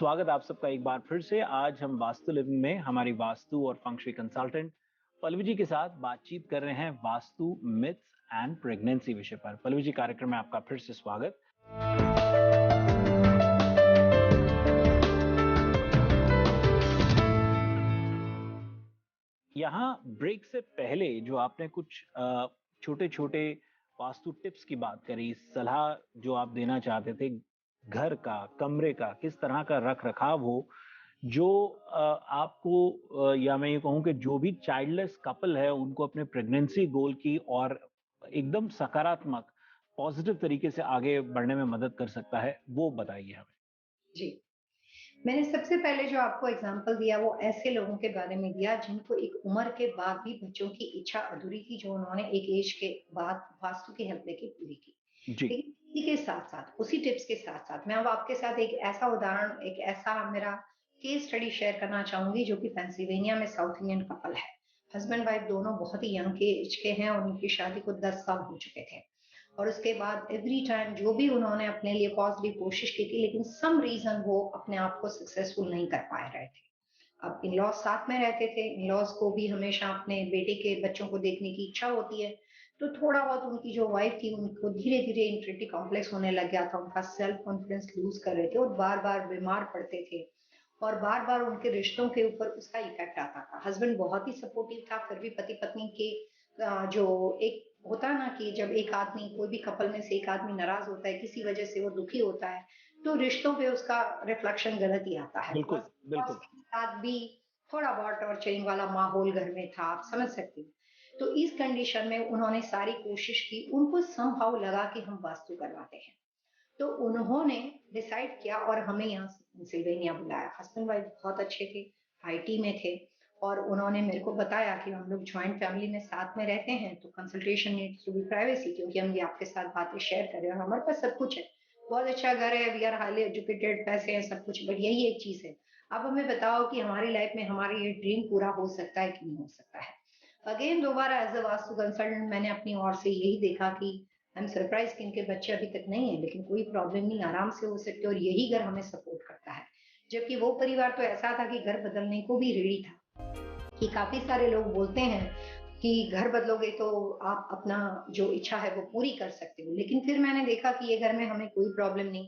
स्वागत आप सबका एक बार फिर से। आज हम वास्तु लिविंग में हमारी वास्तु और फंग शुई कंसल्टेंट पल्लवी जी के साथ बातचीत कर रहे हैं वास्तु मिथ्स एंड प्रेगनेंसी विषय पर। पल्लवी जी, कार्यक्रम में आपका फिर से स्वागत। यहाँ ब्रेक से पहले जो आपने कुछ छोटे छोटे वास्तु टिप्स की बात करी, सलाह जो आप देना चाहते थे, घर का, कमरे का किस तरह का रख रखाव हो जो आपको या मैं ये कहूँ कि जो भी चाइल्डलेस कपल है उनको अपने प्रेगनेंसी गोल की और एकदम सकारात्मक पॉजिटिव तरीके से आगे बढ़ने में मदद कर सकता है, वो बताइए हमें। जी, मैंने सबसे पहले जो आपको एग्ज़ाम्पल दिया वो ऐसे लोगों के बारे में दिया जिनको एक उम्र के बाद भी बच्चों की इच्छा अधूरी थी, जो उन्होंने एक एज के बाद वास्तु की हेल्प लेके पूरी की। जी। लेकिन इसी के साथ-साथ, उसी टिप्स के साथ-साथ मैं अब आपके साथ एक ऐसा उदाहरण, एक ऐसा मेरा केस स्टडी शेयर करना चाहूँगी जो कि पेंसिल्वेनिया में साउथ इंडियन कपल है। हस्बैंड वाइफ दोनों बहुत ही यंग के एज के हैं और उनकी शादी को 10 साल हो चुके थे। और उसके बाद एवरी टाइम जो भी उन्होंने अपने लिए पॉजिटिव कोशिश की थी, लेकिन सम रीजन वो अपने आप को सक्सेसफुल नहीं कर पा रहे थे। अब इन-लॉज़ साथ में रहते थे, इन-लॉज़ को भी हमेशा अपने बेटे के बच्चों को देखने की इच्छा होती है, तो थोड़ा बहुत उनकी जो वाइफ थी उनको धीरे-धीरे इन्फिनिटी कॉम्प्लेक्स होने लग गया था, उनका सेल्फ कॉन्फिडेंस लूज़ कर रहे थे और बार-बार बीमार पड़ते थे और बार-बार उनके रिश्तों के ऊपर उसका इफ़ेक्ट आता था। हस्बैंड बहुत ही सपोर्टिव था, फिर भी पति-पत्नी के जो एक होता है ना कि जब एक आदमी, कोई भी कपल में से एक आदमी नाराज़ होता है, किसी वजह से वो दुखी होता है, तो रिश्तों पे उसका रिफ्लेक्शन गलत ही आता है। तो बिल्कुल, बस बॉस बिल्कुल। के साथ भी थोड़ा बहुत टॉर्चरिंग वाला माहौल घर में था, आप समझ सकती हैं। तो इस कंडीशन में उन्होंने सारी कोशिश की, उनको समहाउ लगा कि हम वास्तु करवाते हैं। तो उन्होंने डिसाइड किया और हमें यहाँ से पेंसिल्वेनिया बुलाया। हस्बैंड वाइफ बहुत अच्छे थे, आईटी में थे और उन्होंने मेरे को बताया कि हम लोग जॉइंट फैमिली में साथ में रहते हैं, तो consultation needs to be privacy, क्योंकि हम ये आपके साथ बातें शेयर कर रहे हैं और हमारे पास सब कुछ है। बहुत अच्छा घर है, वी आर हाइली एजुकेटेड, पैसे हैं, सब कुछ, बट यही एक चीज़ है। आप हमें बताओ कि हमारी लाइफ में हमारा ये ड्रीम पूरा हो सकता है कि नहीं हो सकता है? अगेन दोबारा एज़ अ वास्तु कंसल्टेंट मैंने अपनी ओर से यही देखा कि आई एम सरप्राइज़ कि इनके बच्चे अभी तक नहीं है, लेकिन कोई प्रॉब्लम नहीं, आराम से हो सकते और यही घर हमें सपोर्ट करता है। जबकि वो परिवार तो ऐसा था कि घर बदलने को भी रेडी था, कि काफ़ी सारे लोग बोलते हैं कि घर बदलोगे तो आप अपना जो इच्छा है वो पूरी कर सकते हो। लेकिन फिर मैंने देखा कि ये घर में हमें कोई प्रॉब्लम नहीं।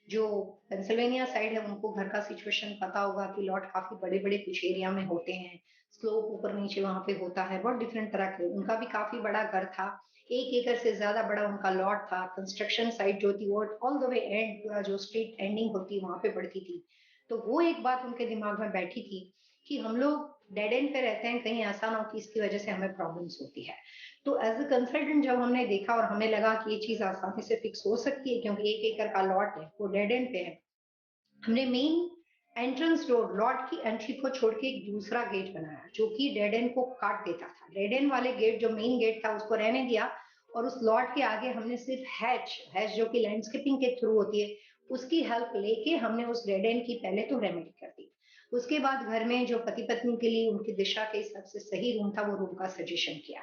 जो पेंसिल्वेनिया साइड है उनको घर का सिचुएशन पता होगा कि लॉट काफ़ी बड़े-बड़े कुछ एरिया में होते हैं। स्लोप ऊपर-नीचे वहाँ पे होता है, बहुत डिफरेंट तरह के। उनका भी काफ़ी बड़ा घर था। 1 एकड़ से ज़्यादा बड़ा उनका लॉट था। कंस्ट्रक्शन साइट जो थी वो ऑल द वे एंड, पूरा जो स्ट्रेट एंडिंग होती है वहाँ पे पड़ती थी। तो वो एक बात उनके दिमाग में बैठी थी कि हम लोग डेड एंड पे रहते हैं, कहीं ऐसा ना हो कि इसकी वजह से हमें प्रॉब्लम्स होती है। तो एज़ अ कंसल्टेंट जब हमने देखा और हमें लगा कि ये चीज़ आसानी से फिक्स हो सकती है, क्योंकि 1 एकड़ का लॉट है, वो डेड एंड पे है। हमने मेन एंट्रेंस डोर, लॉट की एंट्री को छोड़ के एक दूसरा गेट बनाया, जो कि डेड एंड को काट देता था। डेड एंड वाले गेट, जो मेन गेट था, उसको रहने दिया और उस लॉट के आगे हमने सिर्फ हैच हैच जो कि लैंडस्केपिंग के थ्रू होती है, उसकी हेल्प लेके हमने उस डेड एंड की पहले तो रेमेडी कर दी। उसके बाद घर में जो पति-पत्नी के लिए उनकी दिशा के हिसाब से सही रूम था, वो रूम का सजेशन किया।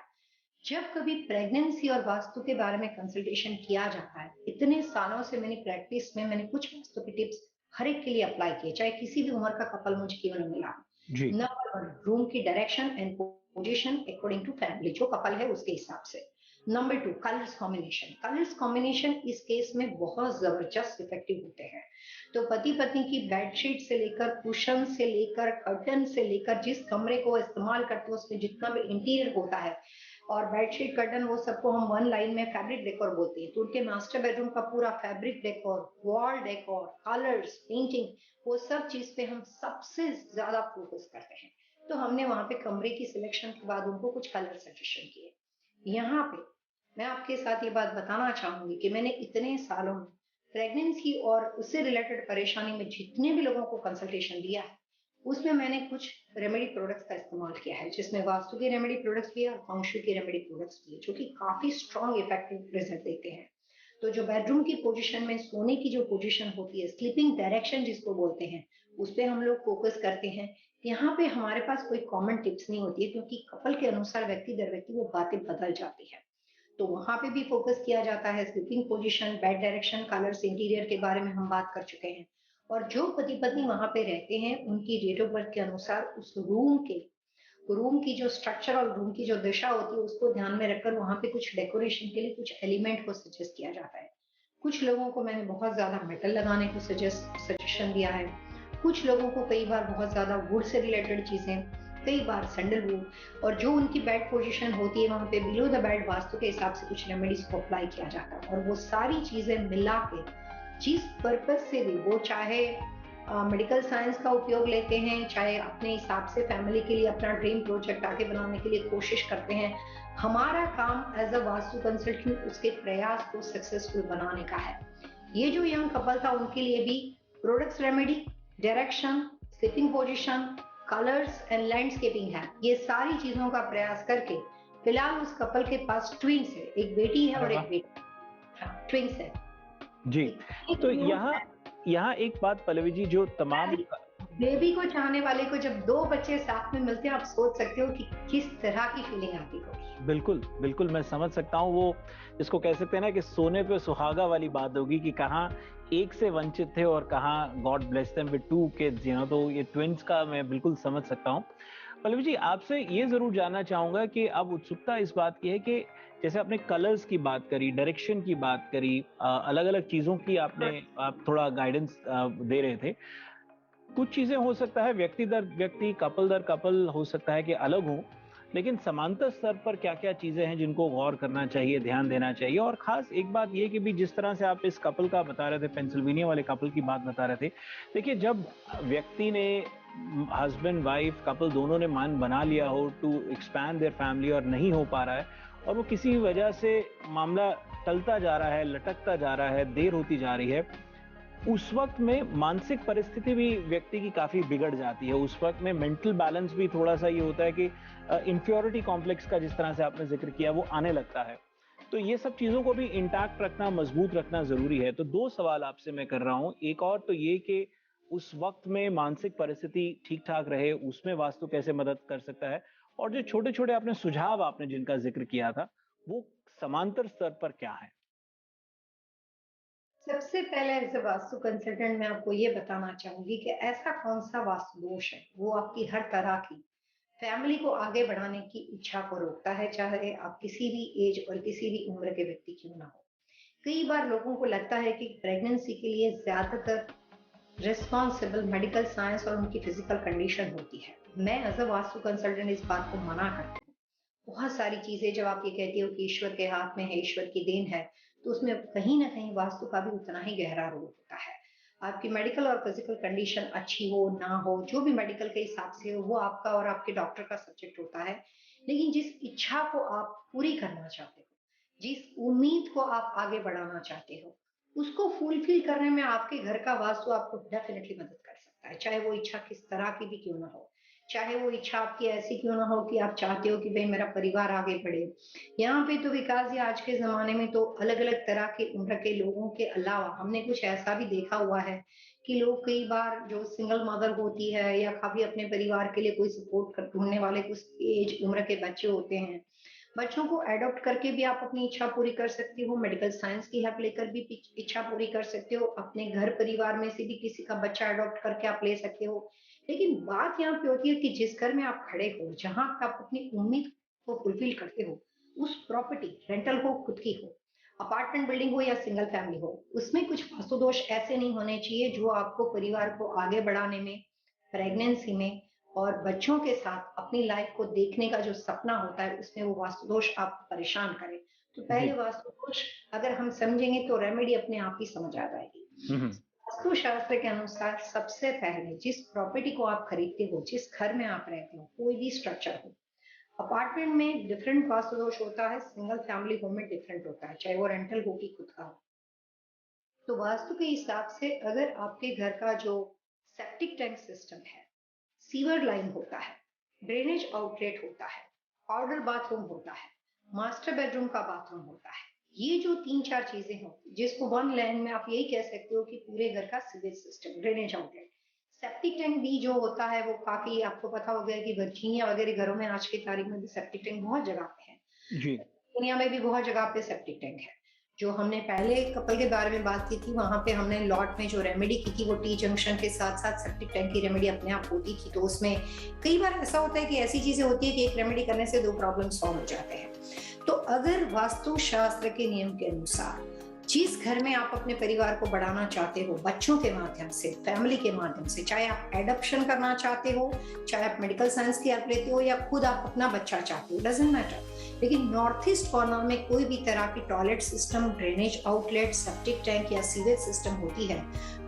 जब कभी प्रेगनेंसी और वास्तु के बारे में कंसल्टेशन किया जाता है, इतने सालों से मेरी प्रैक्टिस में मैंने कुछ वास्तु की टिप्स हर एक के लिए अप्लाई किए, चाहे किसी भी उम्र का कपल मुझे क्यों ना मिला। जी। नंबर 1, रूम की direction and position according to family, जो कपल है उसके हिसाब से। Number 2, colours combination. Colours combination इस केस में बहुत जबरदस्त इफेक्टिव होते हैं। तो पति पत्नी की बेडशीट से लेकर, कुशन से लेकर, कर्टन से लेकर, जिस कमरे को इस्तेमाल करते हो उसमें जितना भी इंटीरियर होता है और बेडशीट, कर्टन, वो सबको हम वन लाइन में फैब्रिक डेकोर बोलते हैं। तो उनके मास्टर बेडरूम का पूरा fabric decor, wall decor, colours, painting, वो सब चीज पे हम सबसे ज्यादा फोकस करते हैं। तो हमने वहां पे कमरे की सिलेक्शन के बाद उनको कुछ कलर सजेशन किए। यहाँ पे मैं आपके साथ ये बात बताना चाहूंगी कि मैंने इतने सालों में प्रेगनेंसी और उससे रिलेटेड परेशानी में जितने भी लोगों को कंसल्टेशन दिया है, उसमें मैंने कुछ रेमेडी प्रोडक्ट्स का इस्तेमाल किया है, जिसमें वास्तु के रेमेडी प्रोडक्ट्स भी है और फंग शुई के रेमेडी प्रोडक्ट्स भी है, जो कि काफी स्ट्रॉन्ग इफेक्टिव रिजल्ट देते हैं। तो जो बेडरूम की पोजीशन में सोने की जो पोजीशन होती है, स्लीपिंग डायरेक्शन जिसको बोलते हैं, उस पे हम लोग फोकस करते हैं। यहाँ पे हमारे पास कोई कॉमन टिप्स नहीं होती है, क्योंकि कपल के अनुसार व्यक्ति दर व्यक्ति वो बातें बदल जाती है। तो वहां पे भी फोकस किया जाता है। Sleeping position, bed direction, colours, interior के बारे में हम बात कर चुके हैं। और जो पति पत्नी वहां पे रहते हैं उनकी डेट ऑफ बर्थ के अनुसार उस रूम की जो स्ट्रक्चर और रूम की जो दिशा होती है उसको ध्यान में रखकर वहां पे कुछ डेकोरेशन के लिए कुछ एलिमेंट को सजेस्ट किया जाता है। कुछ लोगों को मैंने बहुत ज्यादा मेटल लगाने को सजेशन दिया है। कुछ लोगों को कई बार बहुत ज्यादा वुड से रिलेटेड चीजें, कई बार सैंडलवुड, और जो उनकी बेड पोजीशन होती है वहां पे बिलो द बेड वास्तु के हिसाब से कुछ रेमेडीज को अप्लाई किया जाता है। और वो सारी चीजें मिला के जिस पर्पज से भी वो, चाहे मेडिकल साइंस का उपयोग लेते हैं, चाहे अपने हिसाब से फैमिली के लिए अपना ड्रीम प्रोजेक्ट आगे बनाने के लिए कोशिश करते हैं, हमारा काम एज अ वास्तु कंसल्टेंट उसके प्रयास को सक्सेसफुल बनाने का है। ये जो यंग कपल था उनके लिए भी products, remedy, direction, sleeping position, colours and landscaping है, ये सारी चीजों का प्रयास करके फिलहाल उस कपल के पास ट्विंस है, एक बेटी है अरे और वाह! एक बेटा। हाँ, ट्विंस है। जी। एक तो न्यूज़ यहाँ है, यहाँ एक बात पल्लवी जी जो तमाम बेबी को चाहने वाले को जब दो बच्चे साथ में मिलते हैं, आप सोच सकते हो कि किस तरह की फीलिंग आती होगी। बिल्कुल, बिल्कुल मैं समझ सकता हूँ वो इसको कह सकते हैं ना कि सोने पे सुहागा वाली बात होगी कि कहाँ एक से वंचित थे और कहाँ God bless them with 2 kids तो ये ट्विन्स का मैं बिल्कुल समझ सकता हूँ। पल्लवी जी आपसे ये ज़रूर जानना चाहूँगा कि अब उत्सुकता इस बात की है कि जैसे आपने कलर्स की बात करी, डायरेक्शन की बात करी, अलग-अलग चीज़ों की आप थोड़ा गाइडेंस दे रहे थे। कुछ चीजें हो सकता है व्यक्ति दर व्यक्ति, कपल दर कपल हो सकता है कि अलग हो, लेकिन समांतर स्तर पर क्या-क्या चीजें हैं जिनको गौर करना चाहिए, ध्यान देना चाहिए? और खास एक बात ये कि भी जिस तरह से आप इस कपल का बता रहे थे, पेंसिल्वेनिया वाले कपल की बात बता रहे थे। देखिए, जब व्यक्ति ने हस्बैंड, वाइफ, कपल दोनों ने मन बना लिया हो टू एक्सपैंड देयर फैमिली और नहीं हो पा रहा है और वो किसी वजह से मामला टलता जा रहा है, लटकता जा रहा है, देर होती जा रही है, उस वक़्त में मानसिक परिस्थिति भी व्यक्ति की काफ़ी बिगड़ जाती है। उस वक़्त में मेंटल बैलेंस भी थोड़ा-सा ये होता है कि इन्फीरियॉरिटी कॉम्प्लेक्स का जिस तरह से आपने ज़िक्र किया वो आने लगता है। तो ये सब चीज़ों को भी इंटैक्ट रखना, मज़बूत रखना ज़रूरी है। तो 2 सवाल आपसे मैं कर रहा हूँ। एक और तो ये कि उस वक़्त में मानसिक परिस्थिति ठीक-ठाक रहे, उसमें वास्तु कैसे मदद कर सकता है? और जो छोटे-छोटे आपने सुझाव आपने जिनका ज़िक्र किया था, वो समांतर स्तर पर क्या हैं? सबसे पहले एज़ अ वास्तु कंसल्टेंट मैं आपको ये बताना चाहूँगी कि ऐसा कौन-सा वास्तु दोष है, वो आपकी हर तरह की फैमिली को आगे बढ़ाने की इच्छा को रोकता है, चाहे आप किसी भी एज और किसी भी उम्र के व्यक्ति क्यों ना हो। कई बार लोगों को लगता है कि प्रेगनेंसी के लिए ज़्यादातर रिस्पॉन्सिबल मेडिकल साइंस और उनकी फिजिकल कंडीशन होती है। मैं एज़ अ वास्तु कंसल्टेंट इस बात को मना करती हूँ। बहुत सारी चीज़ें जब आप ये कहती हो कि ईश्वर के हाथ में है, ईश्वर की देन है, तो उसमें कहीं न कहीं वास्तु का भी उतना ही गहरा रोल होता है। आपकी मेडिकल और फिज़िकल कंडीशन अच्छी हो, ना हो, जो भी मेडिकल के हिसाब से हो, वो आपका और आपके डॉक्टर का सब्जेक्ट होता है। लेकिन जिस इच्छा को आप पूरी करना चाहते हो, जिस उम्मीद को आप आगे बढ़ाना चाहते हो, उसको फुलफ़िल करने में आपके घर का वास्तु आपको डेफ़िनिटली मदद कर सकता है। चाहे वो इच्छा किस तरह की भी क्यों ना हो। चाहे वो इच्छा आपकी ऐसी क्यों ना हो कि आप चाहते हो कि भई मेरा परिवार आगे बढ़े। यहाँ पे तो विकास जी आज के ज़माने में तो अलग-अलग तरह के उम्र के लोगों के अलावा हमने कुछ ऐसा भी देखा हुआ है कि लोग कई बार जो सिंगल मदर होती है या काफ़ी अपने परिवार के लिए कोई सपोर्ट कर ढूँढने वाले कुछ एज उम्र के बच्चे होते हैं। बच्चों को एडॉप्ट करके भी आप अपनी इच्छा पूरी कर सकती हो, मेडिकल साइंस की हेल्प लेकर भी इच्छा पूरी कर सकते हो, अपने घर परिवार में से भी किसी का बच्चा एडॉप्ट करके आप ले सकते हो। लेकिन बात यहाँ पे होती है कि जिस घर में आप खड़े हो, जहाँ पे आप अपनी उम्मीद को फुलफिल करते हो, उस प्रॉपर्टी रेंटल हो, खुद की हो, अपार्टमेंट बिल्डिंग हो या सिंगल फैमिली हो, उसमें कुछ वास्तु दोष ऐसे नहीं होने चाहिए जो आपको परिवार को आगे बढ़ाने में, प्रेगनेंसी में और बच्चों के साथ अपनी लाइफ को देखने का जो सपना होता है, उसमें वो वास्तु दोष आपको परेशान करे। तो पहले जी। वास्तु दोष अगर हम समझेंगे तो रेमेडी अपने आप ही समझ आ जाएगी। हुँ, हुँ। वास्तु शास्त्र के अनुसार सबसे पहले जिस प्रॉपर्टी को आप खरीदते हो, जिस घर में आप रहते हो, कोई भी स्ट्रक्चर हो, अपार्टमेंट में डिफरेंट वास्तु दोष होता है, सिंगल फैमिली होम में डिफरेंट होता है, चाहे वो रेंटल हो कि खुद का हो। तो वास्तु के हिसाब से अगर आपके घर का जो सेप्टिक टैंक सिस्टम है, सीवर लाइन होता है, ड्रेनेज आउटलेट होता है, पाउडर बाथरूम होता है, मास्टर बेडरूम का बाथरूम होता है, ये जो 3-4 चीजें होती जिसको वन लाइन में आप यही कह सकते हो कि पूरे घर का sewage system, drainage outlet. Septic tank भी जो होता है वो काफी आपको पता हो गया कि वर्जीनिया वगैरह घरों में आज की तारीख में भी सेप्टिक टैंक बहुत जगह पे है। जी। दुनिया में भी बहुत जगह पे सेप्टिक टैंक है। जो हमने पहले कपल के बारे में बात की थी, वहाँ पे हमने लॉट में जो रेमेडी की थी वो टी जंक्शन के साथ-साथ सेप्टिक टैंक की रेमेडी अपने आप होती थी। तो उसमें कई बार ऐसा होता है कि ऐसी चीज़ें होती है कि एक रेमेडी करने से 2 प्रॉब्लम सॉल्व हो जाते हैं। तो अगर वास्तुशास्त्र के नियम के अनुसार जिस घर में आप अपने परिवार को बढ़ाना चाहते हो, बच्चों के माध्यम से, फैमिली के माध्यम से, चाहे आप एडॉप्शन करना चाहते हो, चाहे आप मेडिकल साइंस की हेल्प लेते हो या खुद आप अपना बच्चा चाहते हो, डजंट मैटर। लेकिन नॉर्थ ईस्ट कॉर्नर में कोई भी तरह की toilet system, drainage outlet, septic tank या सीवेज सिस्टम होती है,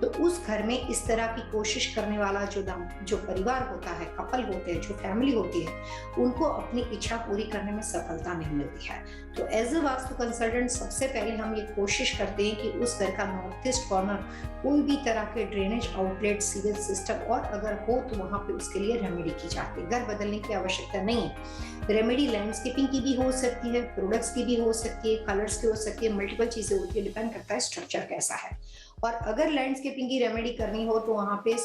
तो उस घर में इस तरह की कोशिश करने वाला जो परिवार होता है, कपल होते हैं, जो फैमिली होती है, उनको अपनी इच्छा पूरी करने में सफलता नहीं मिलती है। तो एज अ वास्तु कंसल्टेंट सबसे पहले हम ये कोशिश करते हैं कि उस घर का नॉर्थ ईस्ट कॉर्नर कोई भी तरह के ड्रेनेज आउटलेट, सीवेज सिस्टम और अगर हो तो वहां पे उसके लिए रेमेडी की जाती है। घर बदलने की आवश्यकता नहीं है। रेमेडी लैंडस्केपिंग की भी हो सकती है, प्रोडक्ट्स की भी हो सकती है, कलर्स की हो सकती है, मल्टीपल चीजें होती है, डिपेंड करता है स्ट्रक्चर कैसा है। और अगर लैंडस्केपिंग की रेमेडी करनी हो तो वहां पे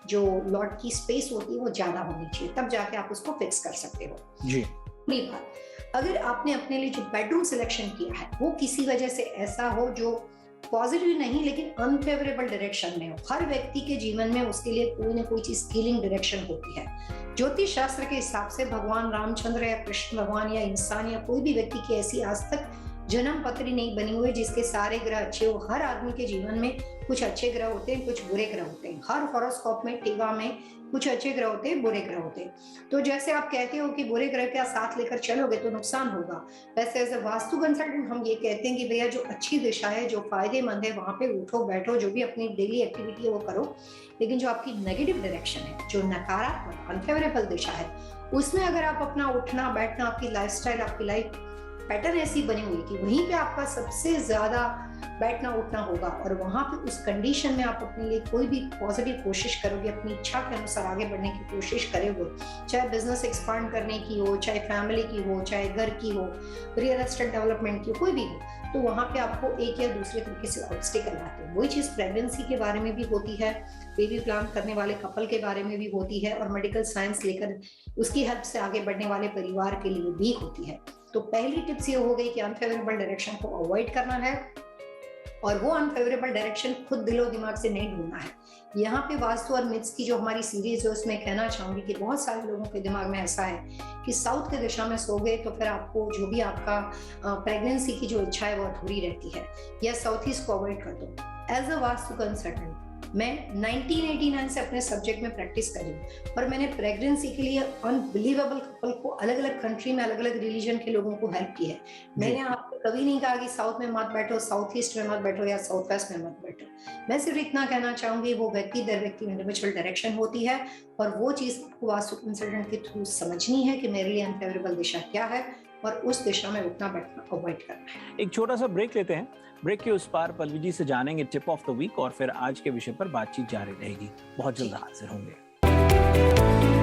जो लॉट की स्पेस होती है वो ज्यादा होनी चाहिए, तब जाके आप उसको फिक्स कर सकते हो। जी। दूसरी बात, अगर आपने अपने लिए जो बेडरूम सिलेक्शन किया है वो किसी वजह से ऐसा हो जो पॉजिटिव नहीं लेकिन अनफेवरेबल डायरेक्शन में हो, हर व्यक्ति के जीवन में उसके लिए कोई ना कोई चीज हीलिंग डायरेक्शन होती है। ज्योतिष शास्त्र के हिसाब से भगवान रामचंद्र या कृष्ण भगवान या इंसान या कोई भी व्यक्ति की ऐसी आज तक जन्म पत्री नहीं बनी हुई जिसके सारे ग्रह अच्छे हो। हर आदमी के जीवन में कुछ अच्छे ग्रह होते हैं, कुछ बुरे ग्रह होते हैं। हर हॉरोस्कोप में, टीवा में कुछ अच्छे ग्रह होते हैं, बुरे ग्रह होते हैं। तो जैसे आप कहते हो कि बुरे ग्रह का साथ लेकर चलोगे तो नुकसान होगा, वैसे एज ए वास्तु कंसल्टेंट हम ये कहते हैं कि भैया जो अच्छी दिशा है, जो फायदेमंद है, वहां पे उठो बैठो, जो भी अपनी डेली एक्टिविटी है वो करो। लेकिन जो आपकी नेगेटिव डायरेक्शन है, जो नकारात्मक अनफेवरेबल दिशा है, उसमें अगर आप अपना उठना बैठना, आपकी लाइफस्टाइल, आपकी लाइफ पैटर्न ऐसी बनी हुई कि वहीं पे आपका सबसे ज्यादा बैठना उठना होगा और वहां पे उस कंडीशन में आप अपने लिए कोई भी पॉजिटिव कोशिश करोगे, अपनी इच्छा के अनुसार आगे बढ़ने की कोशिश करोगे, चाहे बिजनेस एक्सपांड करने की हो, चाहे फैमिली की हो, चाहे घर की हो, रियल एस्टेट डेवलपमेंट की, कोई भी हो, तो वहां पे आपको एक या दूसरे तरीके से ऑब्स्टिकल आते हैं। वही चीज प्रेगनेंसी के बारे में भी होती है, बेबी प्लान करने वाले कपल के बारे में भी होती है और मेडिकल साइंस लेकर उसकी हेल्प से आगे बढ़ने वाले परिवार के लिए भी होती है। तो पहली टिप्स ये हो गई कि अनफेवरेबल डायरेक्शन को अवॉइड करना है और वो अनफेवरेबल डायरेक्शन खुद दिलो दिमाग से नहीं ढूंढना है। यहाँ पे वास्तु और मिथ्स की जो हमारी सीरीज है उसमें कहना चाहूंगी कि बहुत सारे लोगों के दिमाग में ऐसा है कि साउथ की दिशा में सो गए तो फिर आपको जो भी आपका प्रेगनेंसी की जो इच्छा है वो अधूरी रहती है, या साउथ ईस्ट को अवॉइड कर दो। एज अ वास्तु कंसल्टेंट मैं 1989 से अपने सब्जेक्ट में प्रैक्टिस करी और मैंने प्रेगनेंसी के लिए अनबिलीवेबल कपल को अलग अलग कंट्री में अलग अलग रिलीजन के लोगों को हेल्प की है। मैंने आपको कभी नहीं कहा कि साउथ में मत बैठो, साउथ ईस्ट में मत बैठो या साउथ वेस्ट में मत बैठो। मैं सिर्फ इतना कहना चाहूंगी वो व्यक्ति दर व्यक्ति इंडिविजुअल डायरेक्शन होती है और वो चीज आपको वास्तु कंसल्टेंट के थ्रू समझनी है कि मेरे लिए अनफेवरेबल दिशा क्या है और उस दिशा में उठना बैठना अवॉइड करना है। एक छोटा सा ब्रेक लेते हैं। ब्रेक के उस पार पल्लवी जी से जानेंगे टिप ऑफ द वीक और फिर आज के विषय पर बातचीत जारी रहेगी। बहुत जल्द हाजिर होंगे।